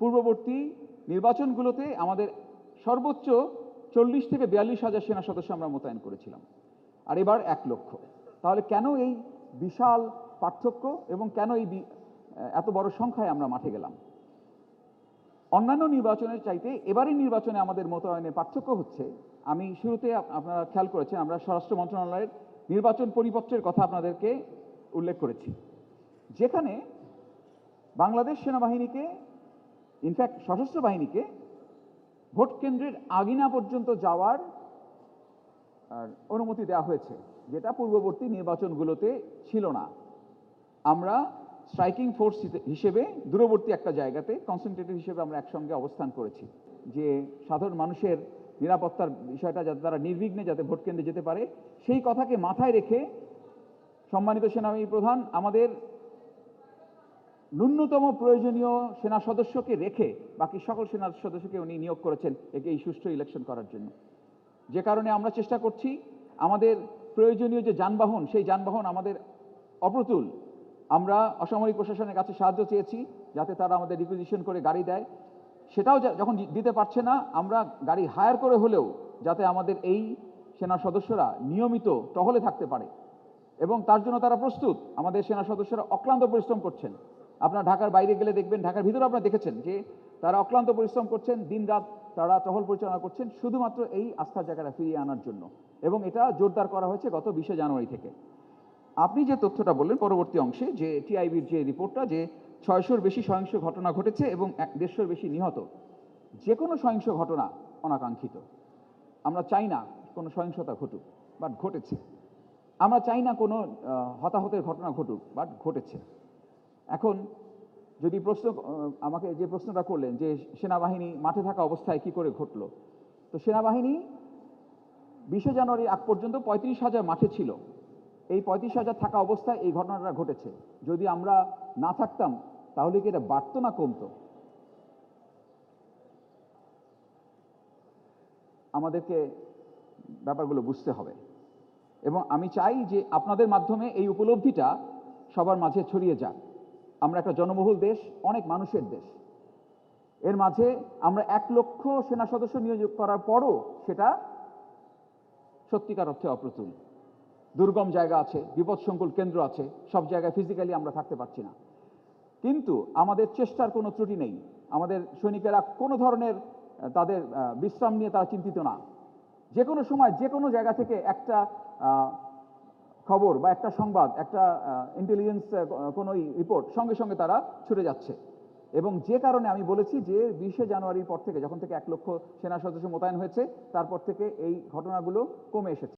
পূর্ববর্তী নির্বাচনগুলোতে আমাদের সর্বোচ্চ 40 থেকে 42,000 সেনা সদস্য আমরা মোতায়েন করেছিলাম, আর এবার 1 লক্ষ। তাহলে কেন এই বিশাল পার্থক্য এবং কেন এই এত বড় সংখ্যায় আমরা মাঠে গেলাম? অন্যান্য নির্বাচনের চাইতে এবারের নির্বাচনে আমাদের মোতায়েনের পার্থক্য হচ্ছে, আমি শুরুতে আপনারা খেয়াল করেছেন, আমরা স্বরাষ্ট্র মন্ত্রণালয়ের নির্বাচন পরিপত্রের কথা আপনাদেরকে উল্লেখ করেছি, যেখানে বাংলাদেশ সেনাবাহিনীকে, ইনফ্যাক্ট সশস্ত্র বাহিনীকে ভোট কেন্দ্রের আঙিনা পর্যন্ত যাওয়ার অনুমতি দেওয়া হয়েছে, যেটা পূর্ববর্তী নির্বাচনগুলোতে ছিল না। আমরা স্ট্রাইকিং ফোর্স হিসেবে দূরবর্তী একটা জায়গাতে কনসেন্ট্রেটেড হিসেবে আমরা একসঙ্গে অবস্থান করেছি, যে সাধারণ মানুষের নিরাপত্তার বিষয়টা যাতে তারা নির্বিঘ্নে যাতে ভোট কেন্দ্রে যেতে পারে, সেই কথাকে মাথায় রেখে সম্মানিত সেনাবাহিনী প্রধান আমাদের ন্যূনতম প্রয়োজনীয় সেনা সদস্যকে রেখে বাকি সকল সেনা সদস্যকে উনি নিয়োগ করেছেন এই সুষ্ঠু ইলেকশন করার জন্য। যে কারণে আমরা চেষ্টা করছি আমাদের প্রয়োজনীয় যে যানবাহন, সেই যানবাহন আমাদের অপ্রতুল। আমরা অসামরিক প্রশাসনের কাছে সাহায্য চেয়েছি যাতে তারা আমাদের রিকুইজিশন করে গাড়ি দেয়, সেটাও যখন দিতে পারছে না, আমরা গাড়ি হায়ার করে হলেও যাতে আমাদের এই সেনা সদস্যরা নিয়মিত টহলে থাকতে পারে, এবং তার জন্য তারা প্রস্তুত। আমাদের সেনা সদস্যরা অক্লান্ত পরিশ্রম করছেন। আপনারা ঢাকার বাইরে গেলে দেখবেন, ঢাকার ভিতরে আপনারা দেখেছেন যে তারা অক্লান্ত পরিশ্রম করছেন, দিন রাত তারা টহল পরিচালনা করছেন শুধুমাত্র এই আস্থার জায়গাটা ফিরিয়ে আনার জন্য, এবং এটা জোরদার করা হয়েছে গত 20 জানুয়ারি থেকে। আপনি যে তথ্যটা বললেন পরবর্তী অংশে, যে টিআইবির যে রিপোর্টটা, যে 600-র বেশি সহিংস ঘটনা ঘটেছে এবং 150-র বেশি নিহত। যে কোনো সহিংস ঘটনা অনাকাঙ্ক্ষিত, আমরা চাই না কোনো সহিংসতা ঘটুক, বাট ঘটেছে। আমরা চাই না কোনো হতাহতের ঘটনা ঘটুক, বাট ঘটেছে। এখন যদি আমাকে যে প্রশ্নটা করলেন যে সেনাবাহিনী মাঠে থাকা অবস্থায় কি করে ঘটলো, তো সেনাবাহিনী 20 জানুয়ারি আগ পর্যন্ত 35,000 মাঠে ছিল। এই 35,000 থাকা অবস্থায় এই ঘটনাটা ঘটেছে। যদি আমরা না থাকতাম তাহলে কি এটা বাড়তো না কমতো? আমাদেরকে ব্যাপারগুলো বুঝতে হবে, এবং আমি চাই যে আপনাদের মাধ্যমে এই উপলব্ধিটা সবার মাঝে ছড়িয়ে যাক। আমরা একটা জনবহুল দেশ, অনেক মানুষের দেশ, এর মাঝে আমরা 1 লক্ষ সেনা সদস্য নিয়োগ করার পরও সেটা সত্যিকার অর্থে অপ্রতুল। দুর্গম জায়গা আছে, বিপদসংকুল কেন্দ্র আছে, সব জায়গায় ফিজিক্যালি আমরা থাকতে পারছি না, কিন্তু আমাদের চেষ্টার কোনো ত্রুটি নেই। আমাদের সৈনিকেরা কোনো ধরনের তাদের বিশ্রাম নিয়ে তারা চিন্তিত না। যে কোনো সময় যে কোনো জায়গা থেকে একটা খবর বা একটা সংবাদ, একটা ইন্টেলিজেন্স কোনো রিপোর্ট, সঙ্গে সঙ্গে তারা ছুটে যাচ্ছে। এবং যে কারণে আমি বলেছি যে 20 জানুয়ারির পর থেকে, যখন থেকে 1 লক্ষ সেনা সদস্য মোতায়েন হয়েছে, তারপর থেকে এই ঘটনাগুলো কমে এসেছে।